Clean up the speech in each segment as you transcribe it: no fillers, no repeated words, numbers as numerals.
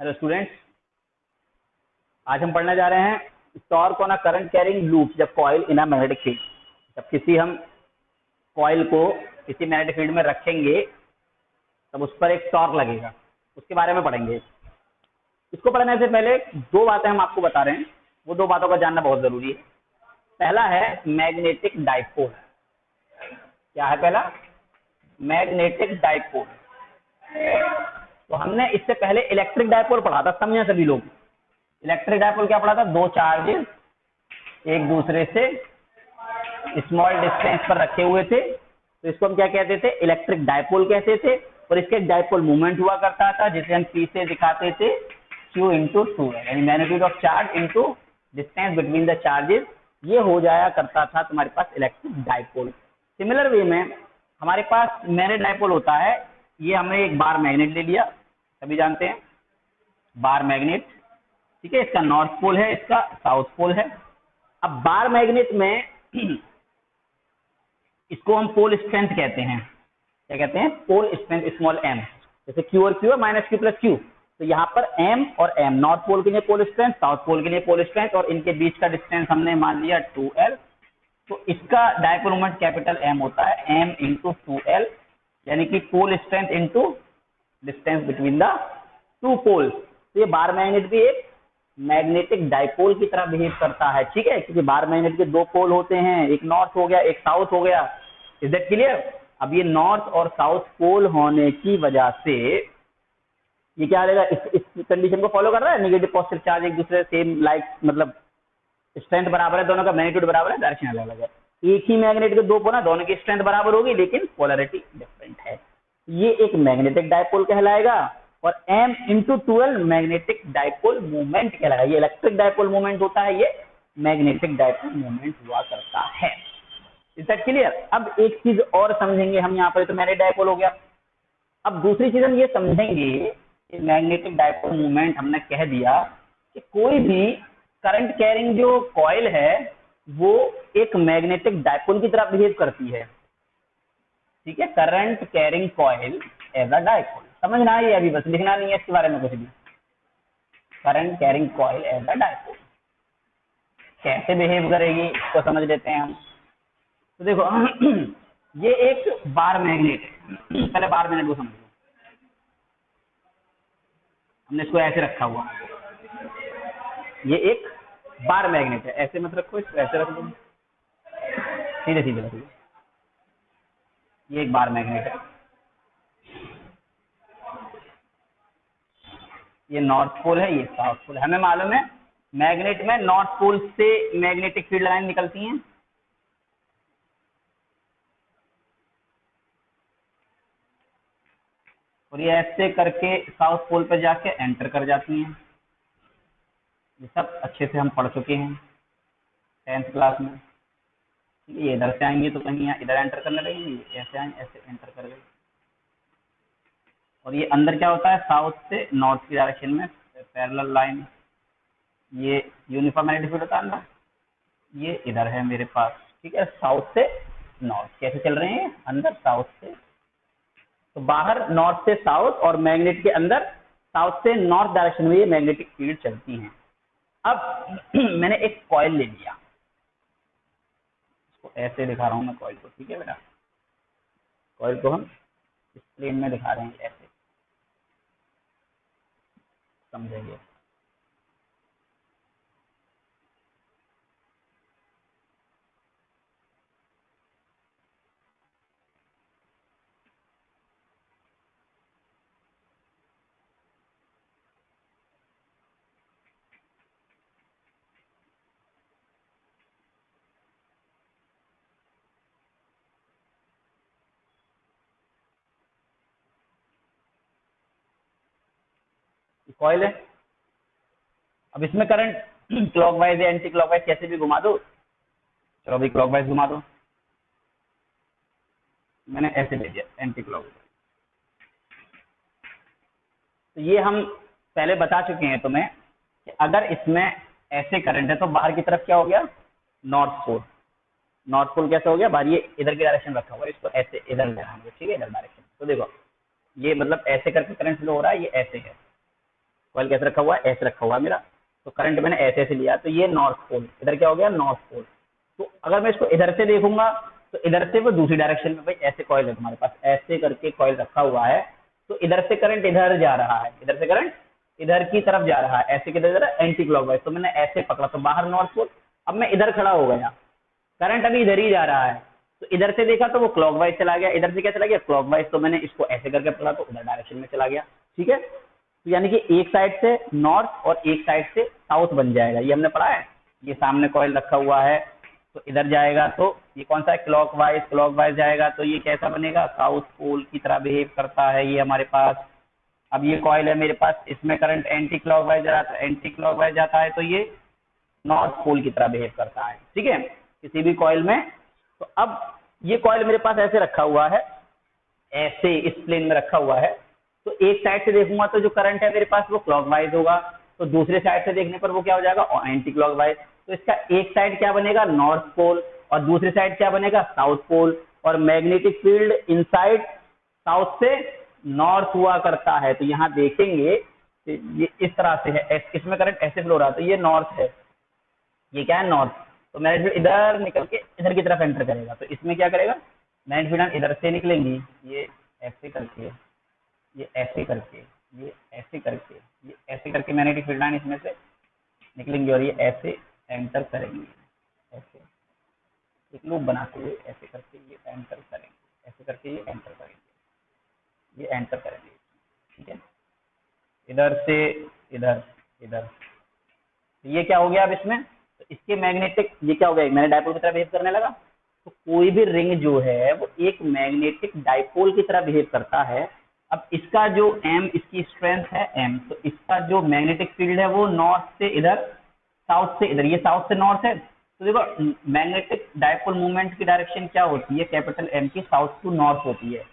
Hello students, आज हम पढ़ने जा रहे हैं torque on a current carrying loop जब coil in a magnetic field. जब किसी हम कॉइल को किसी मैग्नेटिक फील्ड में रखेंगे तब उस पर एक टॉर्क लगेगा, उसके बारे में पढ़ेंगे। इसको पढ़ने से पहले दो बातें हम आपको बता रहे हैं, वो दो बातों का जानना बहुत जरूरी है। पहला है मैग्नेटिक डाइपोल। क्या है पहला? Magnetic dipole. तो हमने इससे पहले इलेक्ट्रिक डाइपोल पढ़ा था, समझे सभी लोग। इलेक्ट्रिक डाइपोल क्या पढ़ा था? दो चार्जेस एक दूसरे से स्मॉल डिस्टेंस पर रखे हुए थे, तो इसको हम क्या कहते थे? इलेक्ट्रिक डाइपोल कहते थे। और इसके डाइपोल मूवमेंट हुआ करता था जिसे हम P से दिखाते थे Q इंटू 2, यानी magnitude of charge into distance between the charges. ये हो जाया करता था तुम्हारे पास इलेक्ट्रिक डाइपोल। सिमिलर वे में हमारे पास मैग्नेटिक डाइपोल होता है। ये हमने एक बार मैग्नेट ले लिया, सभी जानते हैं बार मैग्नेट, ठीक है। इसका नॉर्थ पोल है, इसका साउथ पोल है। अब बार मैग्नेट में इसको हम पोल स्ट्रेंथ कहते हैं। क्या कहते हैं? Pole strength small m। जैसे Q और Q है माइनस Q प्लस Q, तो यहाँ पर m और m, नॉर्थ पोल के लिए पोल स्ट्रेंथ, साउथ पोल के लिए पोल स्ट्रेंथ, और इनके बीच का डिस्टेंस हमने मान लिया 2L। तो इसका डाइपोल मोमेंट कैपिटल M होता है, m इंटू 2L, यानी कि pole strength into distance between the two poles. तो ये बार मैग्नेट भी एक मैग्नेटिक डाइपोल की तरह बिहेव करता है, ठीक है, क्योंकि बार मैग्नेट के दो पोल होते हैं, एक नॉर्थ हो गया एक साउथ हो गया। Is that clear? अब ये नॉर्थ और साउथ पोल होने की वजह से ये क्या रहेगा? इस कंडीशन को फॉलो कर रहा है। नेगेटिव पॉजिटिव चार्ज एक दूसरे सेम लाइक, मतलब स्ट्रेंथ बराबर है, दोनों का मैग्नीट्यूड बराबर है, डायरेक्शन अलग अलग है। एक ही मैग्नेट के दो पोल ना, दोनों की स्ट्रेंथ बराबर होगी लेकिन पोलैरिटी डिफरेंट है। ये एक मैग्नेटिक डाइपोल कहलाएगा। और m into 2L magnetic dipole movement कहलाएगा। ये इलेक्ट्रिक डाइपोल मूवमेंट होता है, ये मैग्नेटिक डाइपोल मूवमेंट हुआ करता है। Is that clear? अब एक चीज और समझेंगे हम यहाँ पर, तो मैग्नेटिक डाइपोल हो गया। अब दूसरी चीज हम ये समझेंगे, मैग्नेटिक डाइपोल मूवमेंट हमने कह दिया कि कोई भी करंट कैरिंग जो कॉइल है वो एक मैग्नेटिक डाइपोल की तरह बिहेव करती है, ठीक है। Current carrying coil as a dipole, समझना है ये, अभी बस लिखना नहीं है इसके बारे में कुछ भी। Current carrying coil as a dipole कैसे बिहेव करेगी इसको समझ लेते हैं हम। तो देखो ये एक बार मैग्नेट है, पहले बार मैग्नेट को समझो। हमने इसको ऐसे रखा हुआ, ये एक बार मैग्नेट है। ऐसे मत रखो, इसको ऐसे रख दो, सीधे सीधे रखो। ये एक बार मैग्नेट है, ये नॉर्थ पोल है, ये साउथ पोल है। हमें मालूम है मैग्नेट में नॉर्थ पोल से मैग्नेटिक फील्ड लाइन निकलती हैं, और ये ऐसे करके साउथ पोल पर जाके एंटर कर जाती हैं। ये सब अच्छे से हम पढ़ चुके हैं 10th क्लास में। ये इधर से आएंगे तो कहीं यहाँ इधर एंटर करने लगेंगे, ऐसे आएंगे ऐसे एंटर कर गए। और ये अंदर क्या होता है? साउथ से नॉर्थ की डायरेक्शन में पैरेलल लाइन, ये यूनिफॉर्म मैग्नेटिक फील्ड होता है अंदर। ये इधर है मेरे पास, ठीक है, साउथ से नॉर्थ कैसे चल रहे हैं? अंदर साउथ से, तो बाहर नॉर्थ से साउथ, और मैग्नेट के अंदर साउथ से नॉर्थ डायरेक्शन में ये मैग्नेटिक फील्ड चलती हैं। अब मैंने एक कॉइल ले लिया, इसको ऐसे दिखा रहा हूं मैं कॉइल को, ठीक है बेटा। कॉइल को हम इस प्लेन में दिखा रहे हैं, ऐसे समझेंगे। कॉइल है, अब इसमें करंट क्लॉकवाइज या एंटी क्लॉकवाइज कैसे भी घुमा दो। चलो अभी क्लॉकवाइज घुमा दो, मैंने ऐसे ले दिया एंटी क्लॉकवाइज। तो ये हम पहले बता चुके हैं तुम्हें कि अगर इसमें ऐसे करंट है तो बाहर की तरफ क्या हो गया? North pole. नॉर्थ पोल कैसा हो गया? बाहर ये इधर की डायरेक्शन रखा हुआ है, इसको ऐसे इधर ले आएंगे, ठीक है, इधर डायरेक्शन। तो देखो ये मतलब ऐसे करके करंट फ्लो हो रहा है, ये ऐसे है, कॉइल कैसे रखा हुआ है, ऐसे रखा हुआ है मेरा, तो करंट मैंने ऐसे से लिया, तो ये नॉर्थ पोल, इधर क्या हो गया, नॉर्थ पोल। तो अगर मैं इसको इधर से देखूंगा तो इधर से वो दूसरी डायरेक्शन में, भाई ऐसे कॉइल है तुम्हारे पास, ऐसे करके कॉइल रखा हुआ है, तो इधर से करंट इधर जा रहा है, इधर से करंट इधर की तरफ जा रहा है, ऐसे किधर जा रहा है, एंटी क्लॉकवाइज। तो मैंने ऐसे पकड़ा तो बाहर नॉर्थ पोल। अब मैं इधर खड़ा हो गया, करंट अभी इधर ही जा रहा है, तो इधर से देखा तो वो क्लॉकवाइज चला गया, इधर से क्या चला गया, क्लॉकवाइज। तो मैंने इसको ऐसे करके पकड़ा तो उधर डायरेक्शन में चला गया। ठीक है, तो यानी कि एक साइड से नॉर्थ और एक साइड से साउथ बन जाएगा, ये हमने पढ़ा है। ये सामने कॉइल रखा हुआ है, तो इधर जाएगा तो ये कौन सा है, क्लॉकवाइज, क्लॉकवाइज जाएगा तो ये कैसा बनेगा, साउथ पोल की तरह बिहेव करता है ये हमारे पास। अब ये कॉइल है मेरे पास, इसमें करंट एंटी क्लॉकवाइज जा रहा है, एंटी क्लॉकवाइज जाता है तो ये नॉर्थ पोल की तरह बिहेव करता है। ठीक है, किसी भी कॉइल में। तो अब ये कॉइल मेरे पास ऐसे रखा हुआ है, ऐसे इस प्लेन में रखा हुआ है, तो एक साइड से देखूंगा तो जो करंट है मेरे पास वो क्लॉकवाइज होगा, तो दूसरे साइड से देखने पर वो क्या हो जाएगा, एंटी क्लॉकवाइज। तो इसका एक साइड क्या बनेगा, नॉर्थ पोल, और दूसरी साइड क्या बनेगा, साउथ पोल। और मैग्नेटिक फील्ड इनसाइड साउथ से नॉर्थ हुआ करता है। तो यहाँ देखेंगे ये इस तरह से है, इसमें करंट ऐसे फ्लो रहा है, तो ये नॉर्थ है, ये क्या है, नॉर्थ। तो मैग्नेटिक फील्ड इधर निकल के इधर की तरफ एंटर करेगा, तो इसमें क्या करेगा, मैग्नेटिक फील्ड इधर से निकलेंगी, ये ऐसे करके, ये ऐसे करके, ये ऐसे करके, ये ऐसे करके मैग्नेटिक फील्ड लाइन इसमें से निकलेंगी और ये ऐसे एंटर करेंगी, ऐसे एक लूप बनाते हुए ऐसे करके ये एंटर करेंगे, ऐसे करके ये एंटर करेंगे, ये एंटर करेंगे। ठीक है, इधर से इधर, इधर, तो ये क्या हो गया अब इसमें, तो इसके मैग्नेटिक, ये क्या हो गया, मैंने डायपोल की तरह बिहेव करने लगा। तो कोई भी रिंग जो है वो एक मैग्नेटिक डायपोल की तरह बिहेव करता है। अब इसका जो एम, इसकी स्ट्रेंथ है एम, तो इसका जो मैग्नेटिक फील्ड है वो नॉर्थ से इधर, साउथ से इधर, ये साउथ से नॉर्थ है। तो देखो मैग्नेटिक डायपोल मूवमेंट की डायरेक्शन क्या होती है, कैपिटल एम की साउथ टू नॉर्थ होती है।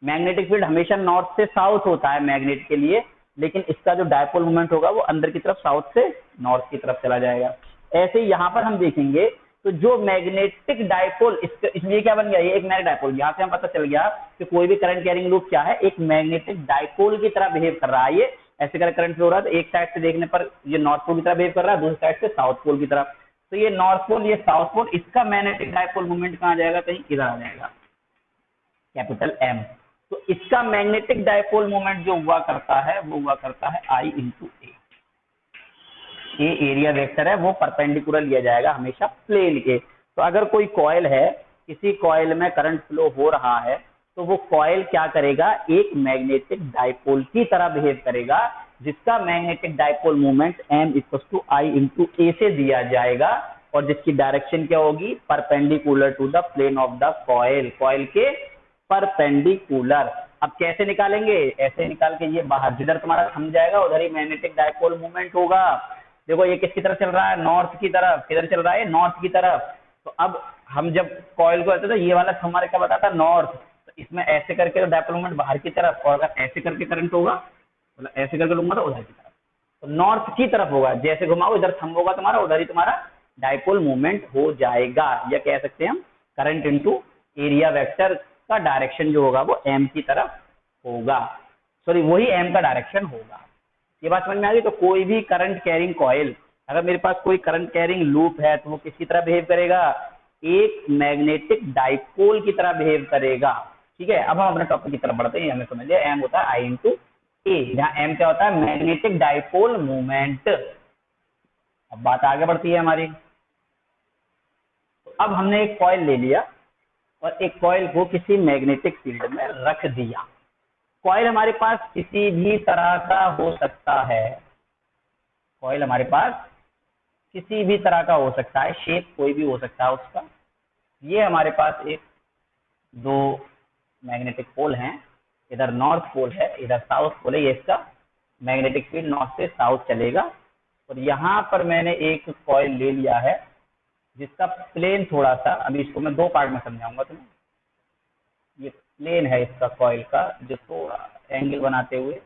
मैग्नेटिक फील्ड हमेशा नॉर्थ से साउथ होता है मैग्नेट के लिए, लेकिन इसका जो डायपोल मूवमेंट होगा वो अंदर की तरफ साउथ से नॉर्थ की तरफ चला जाएगा। ऐसे ही यहाँ पर हम देखेंगे तो जो मैग्नेटिक डायपोल, इसमें क्या बन गया, ये एक मैग्नेटिक डायपोल, यहाँ से हम पता चल गया कि कोई भी करंट कैरिंग लूप क्या है, एक मैग्नेटिक डायपोल की तरह बिहेव कर रहा है। ये ऐसे कर करंट फ्लो हो रहा है, तो एक साइड से देखने पर ये नॉर्थ पोल की तरह बिहेव कर रहा है, दूसरी साइड से साउथ पोल की तरफ। तो ये नॉर्थ पोल, ये साउथ पोल, इसका मैग्नेटिक डायपोल मूवमेंट कहाँ जाएगा, कहीं इधर आ जाएगा, कैपिटल एम। तो इसका मैग्नेटिक डायपोल मोमेंट जो हुआ करता है वो हुआ करता है आई इंटू ए। ये एरिया वेक्टर है, वो परपेंडिकुलर लिया जाएगा हमेशा प्लेन के। तो अगर कोई कॉइल है, किसी कॉइल में करंट फ्लो हो रहा है, तो वो कॉइल क्या करेगा, एक मैग्नेटिक डायपोल की तरह बिहेव करेगा, जिसका magnetic dipole moment M equal to I into A से दिया जाएगा, और जिसकी डायरेक्शन क्या होगी, perpendicular to the plane of the coil, coil के परपेंडिकुलर। अब कैसे निकालेंगे, ऐसे निकाल के ये बाहर जिधर तुम्हारा थम जाएगा उधर ही मैग्नेटिक डायपोल मूवमेंट होगा। देखो ये किसकी तरफ चल रहा है, नॉर्थ की तरफ, किधर चल रहा है, नॉर्थ की तरफ। तो अब हम जब कॉइल को तो ये वाला हमारे क्या बताता है, नॉर्थ। तो इसमें ऐसे करके तो डायपोल मूवमेंट बाहर की तरफ, और अगर ऐसे करके करंट होगा, मतलब ऐसे करके लूंगा तो उधर की तरफ, तो नॉर्थ की तरफ होगा। जैसे घुमाओ इधर थम होगा तुम्हारा, उधर ही तुम्हारा डायपोल मूवमेंट हो जाएगा। या कह सकते हैं हम करंट इनटू एरिया वेक्टर का डायरेक्शन जो होगा वो एम की तरफ होगा, सॉरी वही एम का डायरेक्शन होगा। ये बात समझ में आ गई। तो कोई भी करंट कैरिंग कॉइल, अगर मेरे पास कोई करंट कैरिंग लूप है तो वो किसकी तरह बिहेव करेगा, एक मैग्नेटिक डाइपोल की तरह बिहेव करेगा। ठीक है, अब हम अपने टॉपिक की तरफ बढ़ते हैं। हमें समझ लिया एम होता है आई इंटू ए, जहां एम क्या होता है, मैग्नेटिक डाइपोल मूवमेंट। अब बात आगे बढ़ती है हमारी। तो अब हमने एक कॉइल ले लिया और एक कॉइल को किसी मैग्नेटिक फील्ड में रख दिया। कॉइल हमारे पास किसी भी तरह का हो सकता है, कॉइल हमारे पास किसी भी तरह का हो सकता है, शेप कोई भी हो सकता है उसका। ये हमारे पास एक दो मैग्नेटिक पोल हैं, इधर नॉर्थ पोल है, इधर साउथ पोल है। ये इसका मैग्नेटिक फील्ड नॉर्थ से साउथ चलेगा। और यहाँ पर मैंने एक कॉइल ले लिया है जिसका प्लेन थोड़ा सा, अभी इसको मैं दो पार्ट में समझाऊंगा तुम्हें। ये प्लेन है इसका कॉइल का, जो थोड़ा एंगल बनाते हुए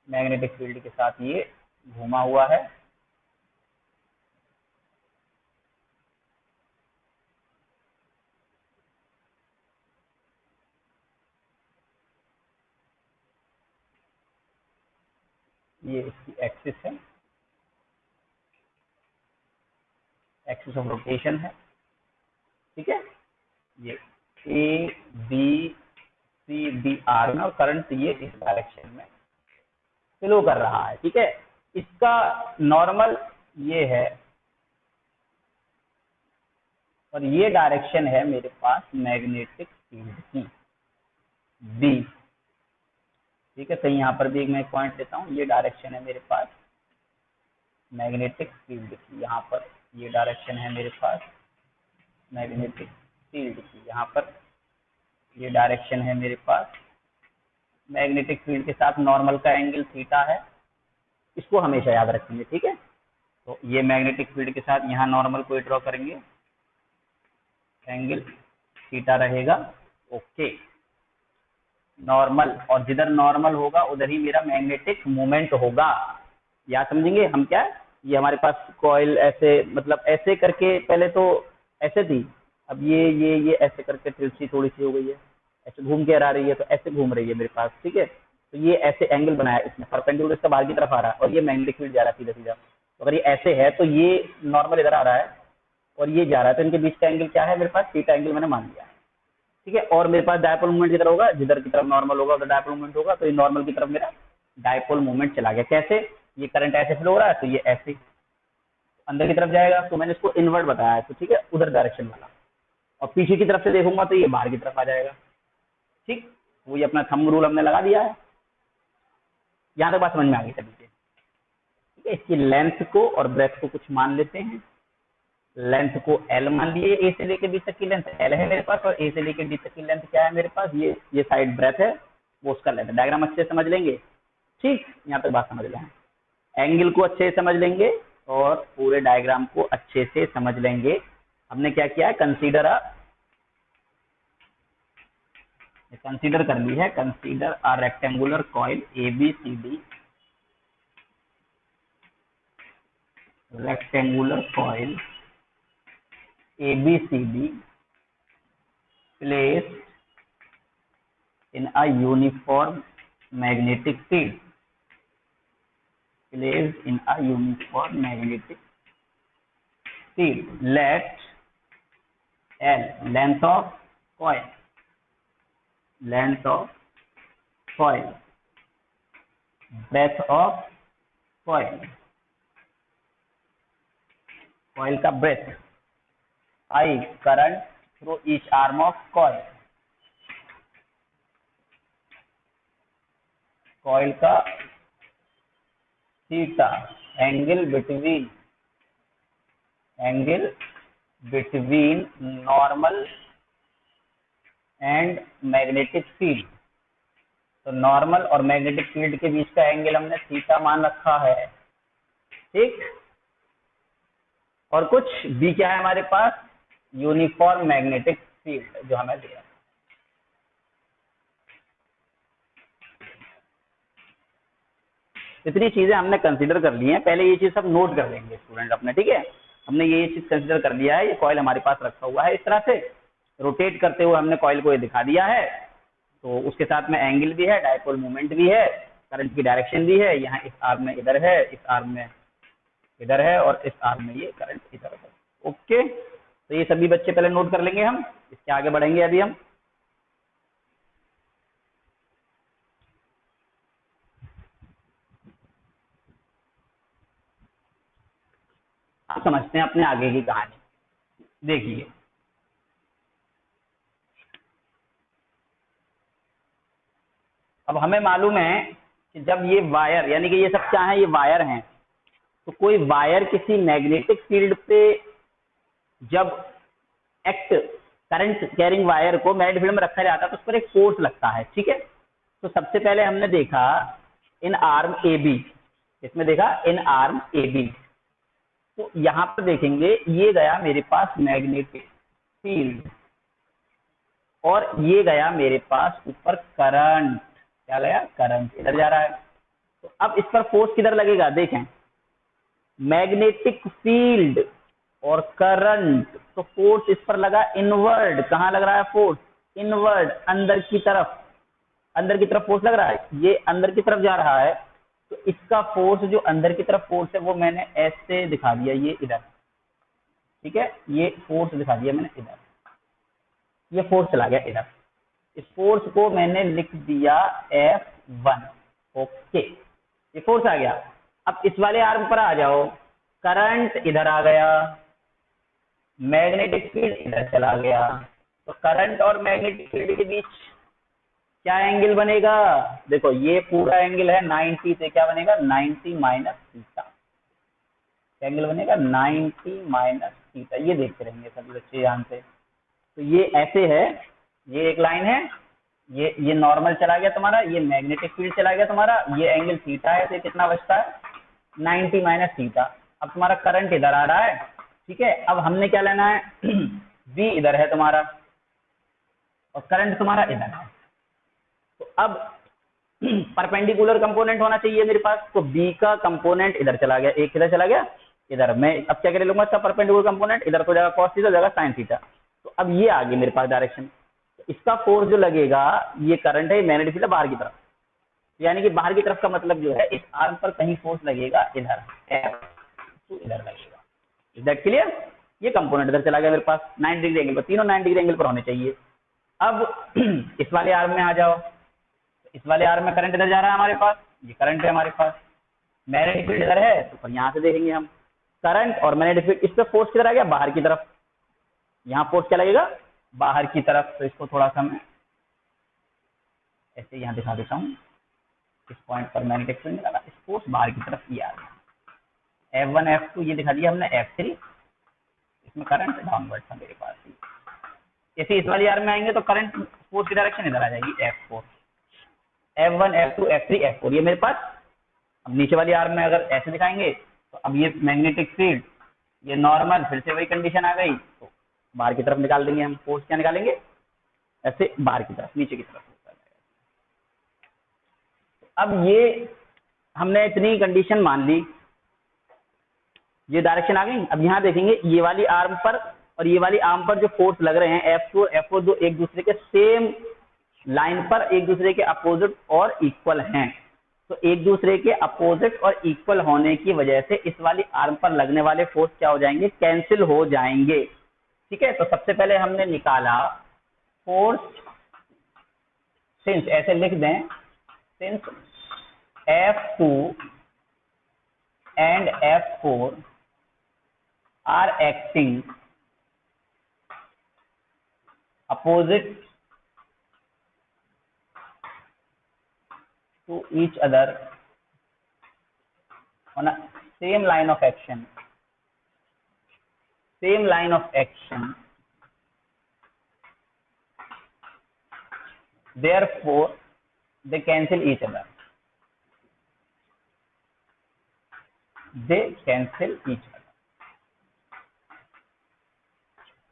मैग्नेटिक फील्ड के साथ ये घुमा हुआ है। ये इसकी एक्सिस है, एक्सिस ऑफ रोटेशन है, ठीक है। ये ए बी सी डी आर में, और करंट ये इस डायरेक्शन में फ्लो कर रहा है, ठीक है। इसका नॉर्मल ये है, और ये डायरेक्शन है मेरे पास मैग्नेटिक फील्ड की बी, ठीक है। कहीं यहाँ पर भी मैं पॉइंट लेता हूँ, ये डायरेक्शन है मेरे पास मैग्नेटिक फील्ड की, यहाँ पर ये डायरेक्शन है मेरे पास मैग्नेटिक फील्ड की, यहाँ पर ये डायरेक्शन है मेरे पास मैग्नेटिक फील्ड के साथ नॉर्मल का एंगल थीटा है, इसको हमेशा याद रखेंगे, ठीक है। तो ये मैग्नेटिक फील्ड के साथ यहाँ नॉर्मल को ड्रॉ करेंगे, एंगल थीटा रहेगा, ओके। नॉर्मल, और जिधर नॉर्मल होगा उधर ही मेरा मैग्नेटिक मोमेंट होगा, या समझेंगे हम क्या। ये हमारे पास कॉइल ऐसे, मतलब ऐसे करके, पहले तो ऐसे थी, अब ये ऐसे करके तिरछी थोड़ी सी हो गई है, ऐसे घूम के आ रही है, तो ऐसे घूम रही है मेरे पास, ठीक है। तो ये ऐसे एंगल बनाया इसमें, परपेंडिकुलर इसका बाहर की तरफ आ रहा है, और ये मैग्नेटिक फील्ड जा रहा है सीधा सीधा। तो अगर ये ऐसे है तो ये नॉर्मल इधर आ रहा है और ये जा रहा है, तो इनके बीच का एंगल क्या है मेरे पास, थीटा एंगल मैंने मान लिया, ठीक है। और मेरे पास डायपोल मूवमेंट किधर होगा, जिधर की तरफ नॉर्मल होगा उधर डायपोल मूवमेंट होगा, तो ये नॉर्मल की तरफ मेरा डायपोल मूवमेंट चला गया। कैसे, ये करंट ऐसे फ्लो हो रहा है तो ये ऐसे अंदर की तरफ जाएगा, तो मैंने इसको इन्वर्ट बताया है, तो ठीक है, उधर डायरेक्शन वाला। और पीछे की तरफ से देखूंगा तो ये बाहर की तरफ आ जाएगा, ठीक। वो ये अपना थंब रूल हमने लगा दिया है। यहाँ तक बात समझ में आ गई सभी से, ठीक है। इसकी लेंथ को और ब्रेथ को कुछ मान लेते हैं। लेंथ को एल मान लिए, ए से लेके बी तक की लेंथ एल है मेरे पास, और ए से लेके डी तक की लेंथ क्या है मेरे पास, ये साइड ब्रेथ है, वो उसका लेंथ। डायग्राम अच्छे से समझ लेंगे, ठीक। यहाँ तक बात समझ लें, एंगल को अच्छे से समझ लेंगे और पूरे डायग्राम को अच्छे से समझ लेंगे। हमने क्या किया है, कंसीडर कर ली है, consider a rectangular coil A B C D, rectangular coil ABCD placed in a uniform magnetic field, placed in a uniform magnetic field. Let L, length of coil, breadth of coil का breadth, I, current through each arm of coil का theta, angle between normal and magnetic field। तो normal और magnetic field के बीच का angle हमने theta मान रखा है, ठीक। और कुछ बी क्या है हमारे पास, यूनिफॉर्म मैग्नेटिक फील्ड जो हमें दिया। इतनी चीजें हमने कंसीडर कर ली हैं, पहले ये चीज सब नोट कर लेंगे स्टूडेंट अपने, ठीक है। हमने ये चीज कंसीडर कर लिया है, ये कॉइल हमारे पास रखा हुआ है, इस तरह से रोटेट करते हुए हमने कॉइल को ये दिखा दिया है। तो उसके साथ में एंगल भी है, डायपोल मूवमेंट भी है, करंट की डायरेक्शन भी है, यहाँ इस आर्म में इधर है, इस आर्म में इधर है, और इस आर्म में ये करंट इधर है, ओके। तो ये सभी बच्चे पहले नोट कर लेंगे, हम इसके आगे बढ़ेंगे अभी हम। आप समझते हैं अपने आगे की कहानी, देखिए। अब हमें मालूम है कि जब ये वायर, यानी कि ये सब क्या है, ये वायर हैं, तो कोई वायर किसी मैग्नेटिक फील्ड पे जब एक्ट, करंट कैरिंग वायर को मैग्नेटिक फील्ड में रखा जाता है तो उस पर एक फोर्स लगता है, ठीक है। तो सबसे पहले हमने देखा इन आर्म ए बी, इसमें देखा इन आर्म ए बी। तो यहां पर देखेंगे ये गया मेरे पास मैग्नेटिक फील्ड, और ये गया मेरे पास ऊपर करंट, क्या गया, करंट इधर जा रहा है। तो अब इस पर फोर्स किधर लगेगा, देखें, मैग्नेटिक फील्ड और करंट, तो फोर्स इस पर लगा इनवर्ड। कहां लग रहा है फोर्स, इनवर्ड, अंदर की तरफ फोर्स लग रहा है, ये अंदर की तरफ जा रहा है, तो इसका फोर्स जो अंदर की तरफ फोर्स है वो मैंने ऐसे दिखा दिया, ये इधर, ठीक है, ये फोर्स दिखा दिया मैंने इधर, ये फोर्स चला गया इधर, इस फोर्स को मैंने लिख दिया F1। ओके, ये फोर्स आ गया। अब इस वाले आर्म पर आ जाओ, करंट इधर आ गया, मैग्नेटिक फील्ड इधर चला गया, तो करंट और मैग्नेटिक फील्ड के बीच क्या एंगल बनेगा? देखो ये पूरा एंगल है 90 से, क्या बनेगा? 90 माइनस थीटा। एंगल बनेगा 90 माइनस थीटा। ये देखते रहेंगे सभी बच्चे ध्यान से। तो ये ऐसे है, ये एक लाइन है, ये नॉर्मल चला गया तुम्हारा, ये मैग्नेटिक फील्ड चला गया तुम्हारा, ये एंगल थीटा है, तो कितना बचता है? 90 माइनस थीटा। अब तुम्हारा करंट इधर आ रहा है, ठीक है। अब हमने क्या लेना है? V इधर है तुम्हारा और करंट तुम्हारा इधर है, तो अब परपेंडिकुलर कंपोनेंट होना चाहिए मेरे पास, तो B का कंपोनेंट इधर चला गया, एक इधर चला गया, इधर मैं अब क्या कर लूंगा इसका परपेंडिकुलर कंपोनेंट, इधर तो जाएगा कॉस थीटा, जाएगा साइन थीटा। तो अब ये आ गई मेरे पास डायरेक्शन, तो इसका फोर्स जो लगेगा, ये करंट है, मैग्नेटिक फील्ड है बाहर की तरफ, यानी कि बाहर की तरफ का मतलब जो है इस आर्म पर कहीं फोर्स लगेगा इधर, इधर लगेगा। Is that clear? ये कंपोनेंट इधर चला गया मेरे पास 90 डिग्री एंगल पर, तीनों 90 डिग्री एंगल पर होने चाहिए। अब इस वाले आर्म में आ जाओ, इस वाले आर्म में करंट इधर जा रहा है हमारे पास, ये करंट है हमारे पास, मैग्नेटिक फील्ड इधर है, तो यहाँ से देखेंगे हम करंट और मैग्नेटिक फील्ड, इस पे फोर्स किधर आ गया? बाहर की तरफ। यहाँ फोर्स क्या लगेगा? बाहर की तरफ। तो इसको थोड़ा सा मैं ऐसे यहाँ दिखा देता हूँ, इस पॉइंट पर मैग्नेटिक फील्ड निकाला, इस फोर्स बाहर की तरफ ये आ गया, F1 F2 ये दिखा दिया हमने, F3 इसमें करंट डाउनवर्ड था मेरे पास। जैसे इस वाली आर्म में आएंगे तो करंट फोर्स की डायरेक्शन इधर आ जाएगी, F4, F1 F2 F3 F4 ये मेरे पास। अब नीचे वाली आर्म में अगर ऐसे दिखाएंगे तो अब ये मैग्नेटिक फील्ड, ये नॉर्मल, फिर से वही कंडीशन आ गई, तो बाहर की तरफ निकाल देंगे हम, फोर्स क्या निकालेंगे? ऐसे बाहर की तरफ, नीचे की तरफ। अब ये हमने इतनी कंडीशन मान ली, ये डायरेक्शन आ गई। अब यहाँ देखेंगे ये वाली आर्म पर और ये वाली आर्म पर जो फोर्स लग रहे हैं F2 और F4, जो एक दूसरे के सेम लाइन पर, एक दूसरे के अपोजिट और इक्वल हैं, तो एक दूसरे के अपोजिट और इक्वल होने की वजह से इस वाली आर्म पर लगने वाले फोर्स क्या हो जाएंगे? कैंसिल हो जाएंगे, ठीक है। तो सबसे पहले हमने निकाला फोर्स, सिंस ऐसे लिख दें, since F2 and F4 are acting opposite to each other on a same line of action, therefore they cancel each other,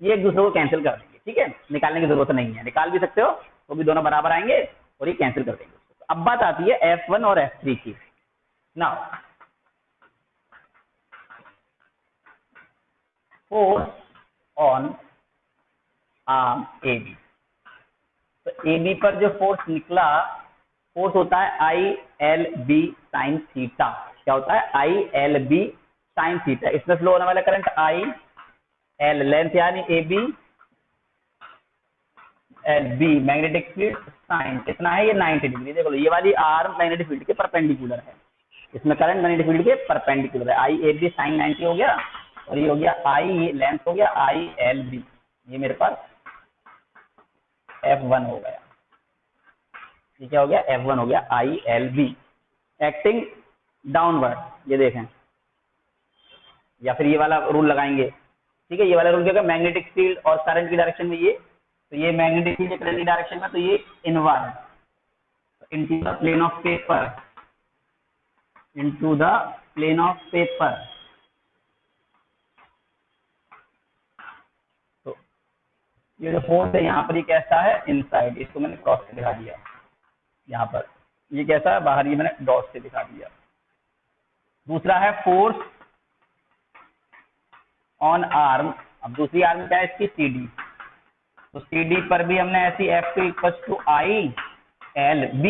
ये एक दूसरे को कैंसिल कर देंगे, ठीक है। निकालने की जरूरत नहीं है, निकाल भी सकते हो, तो भी दोनों बराबर आएंगे और ये कैंसिल कर देंगे। तो अब बात आती है F1 और F3 की। Now force on arm AB, तो AB पर जो फोर्स निकला, फोर्स होता है ILB साइन थीटा। क्या होता है? ILB sine theta. इसमें फ्लो होने वाला करंट IL, लेंथ यानी AB, LB magnetic field sine, कितना है? ये 90 डिग्री। देखो ये वाली आर्म मैग्नेटिक फील्ड के परपेंडिकुलर है, इसमें करंट मैग्नेटिक फील्ड के परपेंडिकुलर है। IAB साइन 90 हो गया, और ये हो गया I लेंथ हो गया ILB, ये मेरे पास F1 हो गया। ये क्या हो गया? F1 हो गया ILB एक्टिंग डाउनवर्ड, ये देखें, या फिर ये वाला रूल लगाएंगे, ठीक है। ये वाला रूल क्या होगा? मैग्नेटिक फील्ड और करंट की डायरेक्शन में ये, तो ये मैग्नेटिक फील्ड करंट की डायरेक्शन में, तो ये inward into the plane of paper, तो ये जो फोर्स है यहाँ पर, ये कैसा है? इनसाइड, इसको मैंने क्रॉस से दिखा दिया। यहाँ पर ये कैसा है? बाहर, ये मैंने डॉट से दिखा दिया। दूसरा है फोर्स ऑन आर्म। अब दूसरी आर्म क्या है इसकी? CD, तो CD पर भी हमने ऐसी F2 इक्वल टू ILB,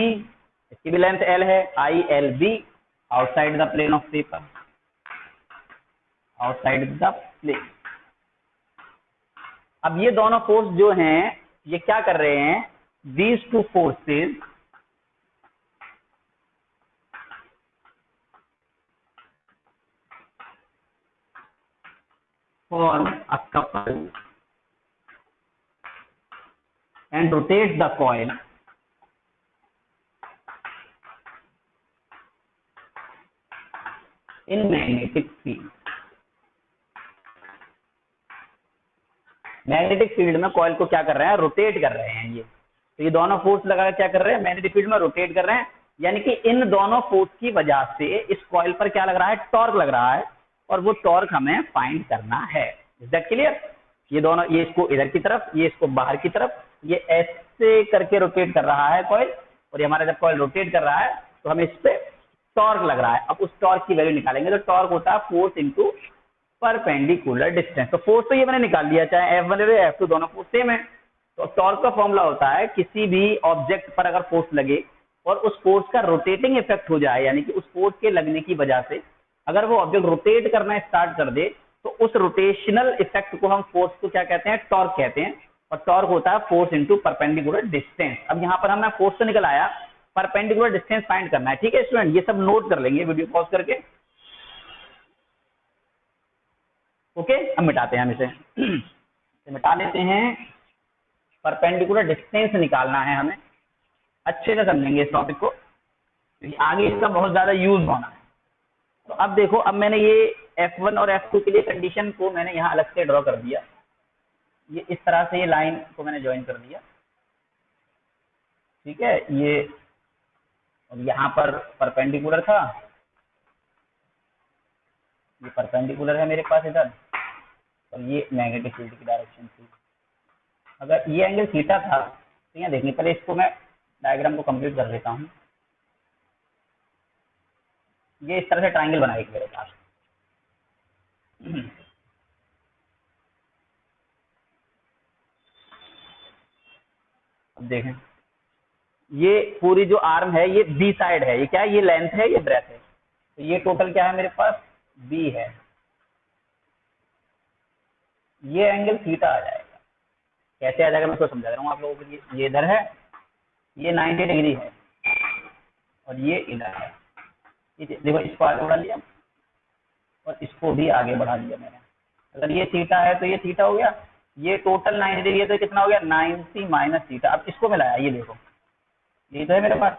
इसकी भी लेंथ L है, ILB outside the plane of paper, outside the plane. अब ये दोनों फोर्स जो हैं ये क्या कर रहे हैं, these two forces form a couple and rotate the coil in magnetic field। Magnetic field में कॉइल को क्या कर रहे हैं, रोटेट कर रहे हैं ये। तो ये दोनों फोर्स लगा क्या कर रहे हैं, मैग्नेटिक फील्ड में रोटेट कर रहे हैं, यानी कि इन दोनों फोर्स की वजह से इस कॉइल पर क्या लग रहा है, टॉर्क लग रहा है, और वो टॉर्क हमें फाइंड करना है। Is that clear? ये दोनों, ये इसको इधर की तरफ, ये इसको बाहर की तरफ, ये ऐसे करके रोटेट कर रहा है कॉइल, और ये हमारा जब कॉइल रोटेट कर रहा है तो हमें इस पे टॉर्क लग रहा है। अब उस टॉर्क की वैल्यू निकालेंगे, तो टॉर्क होता है फोर्स इंटू परपेंडिकुलर डिस्टेंस। तो फोर्स तो ये मैंने निकाल लिया, चाहे F1 या F2 दोनों फोर्स सेम है। तो टॉर्क का फॉर्मूला होता है, किसी भी ऑब्जेक्ट पर अगर फोर्स लगे और उस फोर्स का रोटेटिंग इफेक्ट हो जाए, यानी कि उस फोर्स के लगने की वजह से अगर वो ऑब्जेक्ट रोटेट करना स्टार्ट कर दे, तो उस रोटेशनल इफेक्ट को हम फोर्स को क्या कहते हैं, टॉर्क कहते हैं। और टॉर्क होता है फोर्स इंटू परपेंडिकुलर डिस्टेंस। अब यहाँ पर हमने फोर्स तो निकल आया, परपेंडिकुलर डिस्टेंस फाइंड करना है। ठीक है स्टूडेंट, ये सब नोट कर लेंगे वीडियो पॉज करके। ओके, अब मिटाते हैं हम इसे। मिटा लेते हैं। परपेंडिकुलर डिस्टेंस निकालना है हमें, अच्छे से समझेंगे इस टॉपिक को, आगे इसका बहुत ज्यादा यूज होना है। तो अब देखो, अब मैंने ये F1 और F2 के लिए कंडीशन को मैंने यहाँ अलग से ड्रॉ कर दिया। ये इस तरह से ये लाइन को मैंने ज्वाइन कर दिया। ठीक है, ये और यहाँ पर परपेंडिकुलर था, ये परपेंडिकुलर है मेरे पास इधर, और ये मैग्नेटिक फील्ड की डायरेक्शन थी। अगर ये एंगल थीटा था तो यहाँ देखिए, पहले इसको मैं डायग्राम को कंप्लीट कर लेता हूँ। ये इस तरह से ट्राइंगल बनाएगी मेरे पास। अब देखें, ये पूरी जो आर्म है ये बी साइड है, ये क्या है, ये लेंथ है, ये ब्रेथ है। तो ये टोटल क्या है मेरे पास, बी है। ये एंगल थीटा आ जाएगा। कैसे आ जाएगा मैं तो समझा रहा हूँ आप लोगों को। ये इधर है, ये 90 डिग्री है, और ये इधर है। देखो, इसको आगे बढ़ा लिया और इसको भी आगे बढ़ा दिया मैंने। अगर ये थीटा है तो ये थीटा हो गया, ये टोटल 90 डिग्री है तो कितना हो गया, 90 माइनस थीटा। अब इसको मिलाया, ये देखो, ये तो है मेरे पास।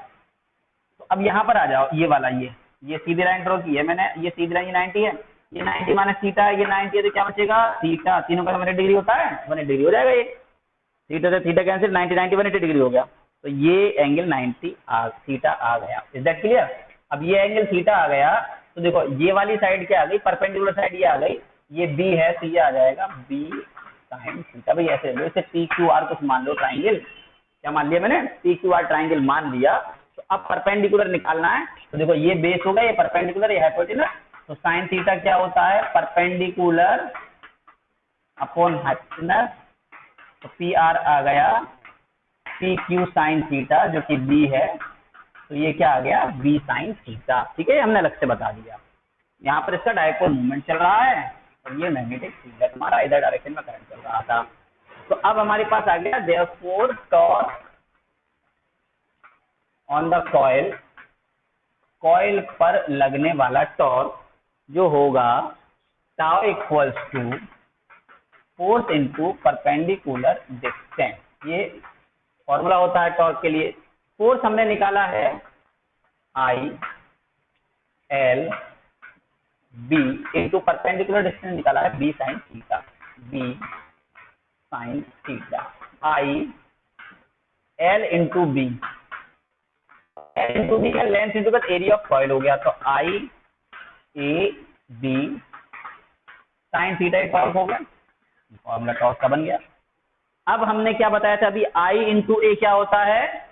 तो अब यहाँ पर आ जाओ, ये वाला, ये सीधी लाइन ड्रॉ की है मैंने, ये सीधी लाइन 90 है, ये 90 माइनस थीटा है, ये 90 है, तो क्या बचेगा, थीटा। तीनों का 180 डिग्री होता है, 180 डिग्री हो जाएगा। ये थीटा से थीटा कैंसिल, 90 90 180 डिग्री हो गया। तो ये एंगल 90 थीटा आ गया। Is that clear? अब ये एंगल थीटा आ गया, तो देखो ये वाली साइड क्या आ गई, परपेंडिकुलर साइड ये आ गई, ये बी है, तो ये आ जाएगा बी साइन थीटा। भाई ऐसे लो इसे, पी क्यू आर कुछ मान लो, ट्राइंगल क्या मान लिया मैंने, पी क्यू आर ट्राइंगल मान लिया। तो अब परपेंडिकुलर निकालना है। तो देखो, ये बेस होगा, ये परपेंडिकुलर, ये हाइपोटेनस। तो साइन थीटा क्या होता है, परपेंडिकुलर अपॉन हाइपोटेनस। तो पी आर आ गया पी क्यू साइन थीटा, जो कि बी है। तो ये क्या आ गया, बी साइन थीटा। ठीक है, हमने अलग से बता दिया। यहाँ पर इसका डायपोल मूवमेंट चल रहा है, और ये मैग्नेटिक फील्ड है तुम्हारा, इधर डायरेक्शन में करंट चल रहा था। तो अब हमारे पास आ गया therefore torque on the coil, coil पर लगने वाला टॉर्क जो होगा tau equals to force into perpendicular distance. ये फॉर्मूला होता है टॉर्क के लिए। फोर्स हमने निकाला है I L B into perpendicular distance निकाला है B sine theta, B sine theta. I L into B, L into B का लेंथ इंटू का एरिया ऑफ कॉइल हो गया। तो I A B sine theta एक टॉर्क हो गया, फॉर्मूला टॉर्क का बन गया। अब हमने क्या बताया था अभी, आई इंटू ए क्या होता है,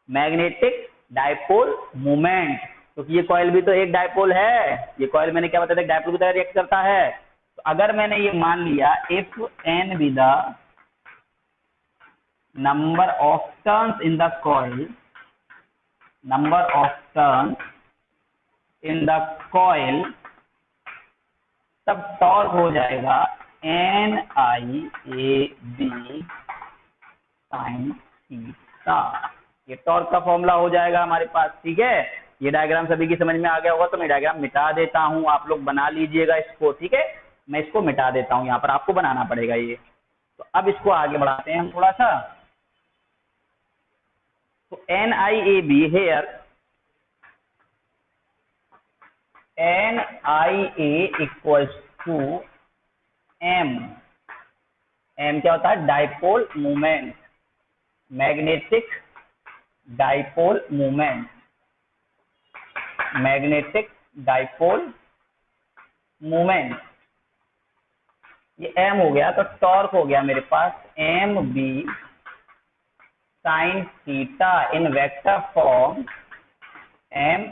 मैग्नेटिक डायपोल मोमेंट। क्योंकि ये कॉइल भी तो एक डायपोल है, ये कॉइल मैंने क्या बताया था, डायपोल की तरह रिएक्ट करता है। तो अगर मैंने ये मान लिया, if N be the number of turns in the coil, number of turns in the coil, तब टॉर्क हो जाएगा NIAB साइन थीटा। ये टॉर्क का फॉर्मूला हो जाएगा हमारे पास। ठीक है, ये डायग्राम सभी की समझ में आ गया होगा, तो मैं डायग्राम मिटा देता हूं, आप लोग बना लीजिएगा इसको। ठीक है, मैं इसको मिटा देता हूं, यहाँ पर आपको बनाना पड़ेगा ये। तो अब इसको आगे बढ़ाते हैं हम थोड़ा सा। तो NIAB here, NIA equals to M। M क्या होता है? Dipole movement, magnetic dipole movement, magnetic dipole movement. ये M हो गया, तो टॉर्क हो गया मेरे पास MB sine theta in vector form M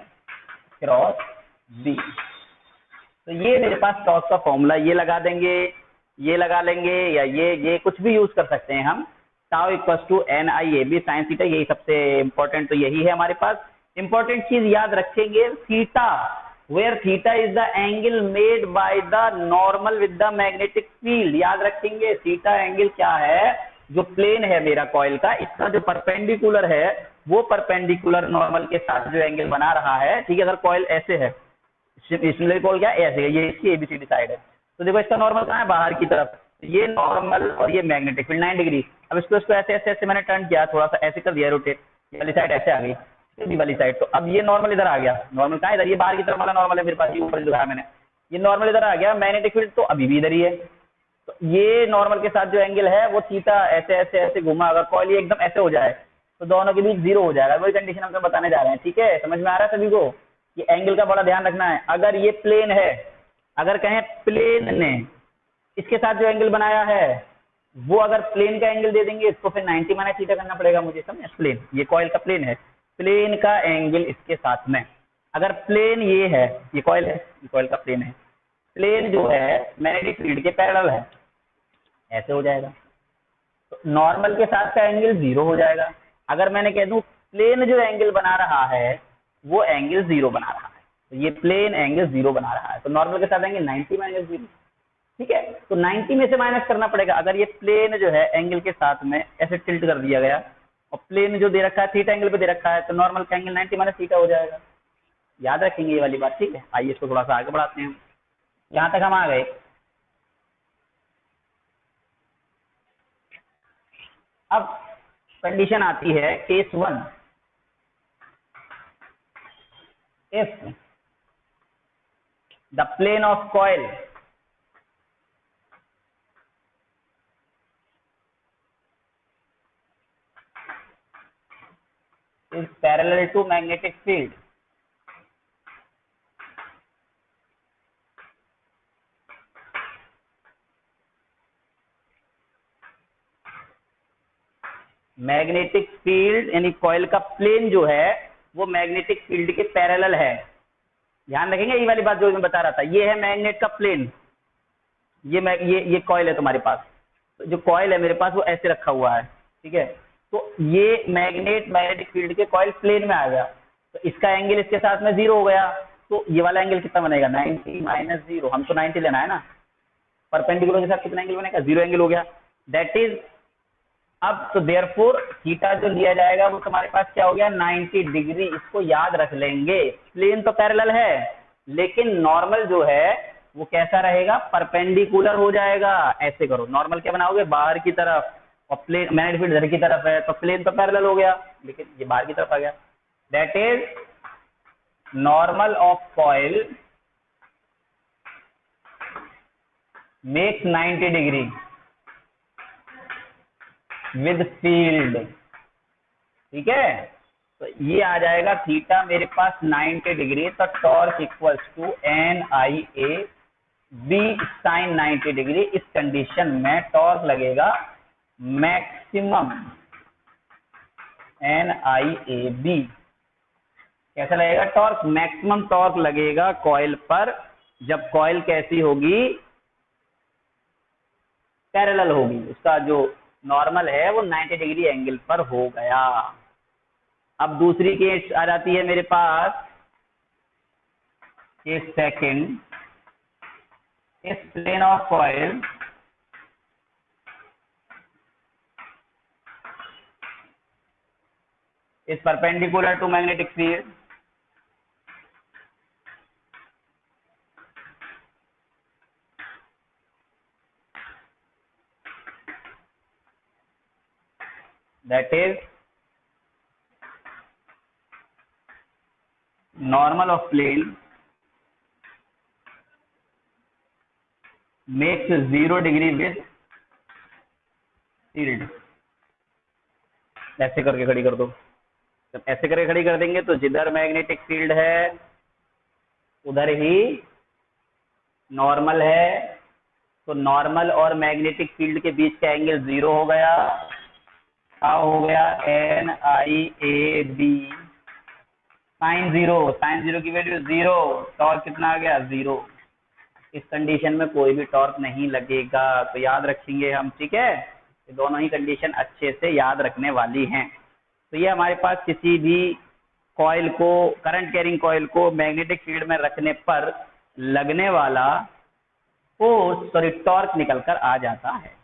cross B। तो ये मेरे पास टॉर्क का फॉर्मूला, ये लगा देंगे, ये लगा लेंगे, या ये कुछ भी यूज कर सकते हैं हम। Tau equals to NIAB sine theta, यही सबसे इंपॉर्टेंट तो यही है हमारे पास। इंपॉर्टेंट चीज याद रखेंगे, theta, where theta is the angle made by the normal with the magnetic field. याद रखेंगे थीटा एंगल क्या है, जो प्लेन है मेरा कॉइल का, इसका जो परपेंडिकुलर है, वो परपेंडिकुलर नॉर्मल के साथ जो एंगल बना रहा है। ठीक है, अगर कॉइल ऐसे है, इसमें कॉल क्या ऐसे है, ये इसकी ABCD साइड है, तो देखो इसका नॉर्मल कहाँ है? बाहर की तरफ। ये नॉर्मल और ये मैग्नेटिक फील्ड 90 डिग्री। अब इसको ऐसे ऐसे ऐसे मैंने टर्न किया, थोड़ा सा ऐसे कर दिया रोटेट, ये वाली साइड ऐसे आ गई, ये वाली साइड। तो अब ये नॉर्मल इधर आ गया, नॉर्मल कहाँ इधर, ये बाहर की तरफ वाला नॉर्मल है मेरे पास, ये ऊपर दिखाया मैंने, ये नॉर्मल इधर आ गया। मैग्नेटिक फील्ड तो अभी भी इधर ही है, तो ये नॉर्मल के साथ जो एंगल है वो थीटा ऐसे ऐसे ऐसे घुमा, अगर कॉइल ये एकदम ऐसे हो जाए तो दोनों के बीच 0 हो जाएगा। वही कंडीशन हम बताने जा रहे हैं। ठीक है, समझ में आ रहा है सभी को? ये एंगल का बड़ा ध्यान रखना है। अगर ये प्लेन है, अगर कहें प्लेन ने इसके साथ जो एंगल बनाया है, वो अगर प्लेन का एंगल दे देंगे इसको, फिर 90 माइनस थीटा करना पड़ेगा मुझे, समझे? प्लेन, ये कॉइल का प्लेन है, प्लेन का एंगल इसके साथ में, अगर प्लेन ये है, ये कॉइल है, ये कॉइल का प्लेन है, प्लेन जो है मैग्नेटिक फील्ड के पैरेलल है, ऐसे हो जाएगा, तो नॉर्मल के साथ का एंगल 0 हो जाएगा। अगर मैंने कह दूं प्लेन जो एंगल बना रहा है वो एंगल 0 बना रहा है, तो ये प्लेन एंगल 0 बना रहा है, तो नॉर्मल के साथ एंगल 90 माइनस 0। ठीक है, तो 90 में से माइनस करना पड़ेगा। अगर ये प्लेन जो है एंगल के साथ में ऐसे टिल्ट कर दिया गया, और प्लेन जो दे रखा है थीटा एंगल पे दे रखा है, तो नॉर्मल का एंगल 90 माइनस थीटा हो जाएगा। याद रखेंगे ये वाली बात। ठीक है, आइए इसको थोड़ा सा आगे बढ़ाते हैं। यहाँ तक हम आ गए। अब कंडीशन आती है case 1, if the plane of coil is parallel to magnetic field, magnetic field यानी कॉइल का प्लेन जो है वो मैग्नेटिक फील्ड के पैरेलल है। ध्यान रखेंगे ये वाली बात जो मैं बता रहा था, ये है मैग्नेट का प्लेन, ये कॉइल है तुम्हारे पास, तो जो कॉइल है मेरे पास वो ऐसे रखा हुआ है। ठीक है, तो ये मैग्नेटिक फील्ड के कॉइल प्लेन में आ गया, तो इसका एंगल इसके साथ में 0 हो गया, तो ये वाला एंगल कितना बनेगा? 90 माइनस 0, हमको 90 लेना है ना, परपेंडिकुलर के साथ कितना एंगल बनेगा? 0 एंगल हो गया, दैट इज। अब तो देयरफॉर थीटा जो लिया जाएगा वो तुम्हारे पास क्या हो गया? 90 डिग्री। इसको याद रख लेंगे, प्लेन तो पैरेलल है लेकिन नॉर्मल जो है वो कैसा रहेगा? परपेंडिकुलर हो जाएगा। ऐसे करो, नॉर्मल क्या बनाओगे? बाहर की तरफ, और प्लेन मैग्नेटिक फील्ड इधर की तरफ है, तो प्लेन तो पैरेलल हो गया लेकिन ये बाहर की तरफ आ गया। That is normal of coil makes 90 degree with field. ठीक है, तो ये आ जाएगा थीटा मेरे पास 90 डिग्री, तो torque equals to NIA B sine 90 degree. इस कंडीशन में टॉर्क लगेगा मैक्सिमम NIAB। कैसा लगेगा टॉर्क? मैक्सिमम टॉर्क लगेगा कॉइल पर जब कॉइल कैसी होगी? पैरेलल होगी, उसका जो नॉर्मल है वो 90 डिग्री एंगल पर हो गया। अब दूसरी केस आ जाती है मेरे पास, is second is plane of coil is perpendicular to magnetic field that is normal of plane makes 0 degree with field। ऐसे करके खड़ी कर दो। जब ऐसे करके खड़ी कर देंगे तो जिधर मैग्नेटिक फील्ड है उधर ही नॉर्मल है, तो नॉर्मल और मैग्नेटिक फील्ड के बीच का एंगल 0 हो गया। क्या हो गया? NIAB साइन 0, साइन 0 की वैल्यू 0, टॉर्क कितना आ गया? 0। इस कंडीशन में कोई भी टॉर्क नहीं लगेगा, तो याद रखेंगे हम, ठीक है। ये दोनों ही कंडीशन अच्छे से याद रखने वाली हैं। तो ये हमारे पास किसी भी कॉइल को, करंट कैरिंग कॉइल को मैग्नेटिक फील्ड में रखने पर लगने वाला फोर्स, सॉरी टॉर्क निकल कर आ जाता है।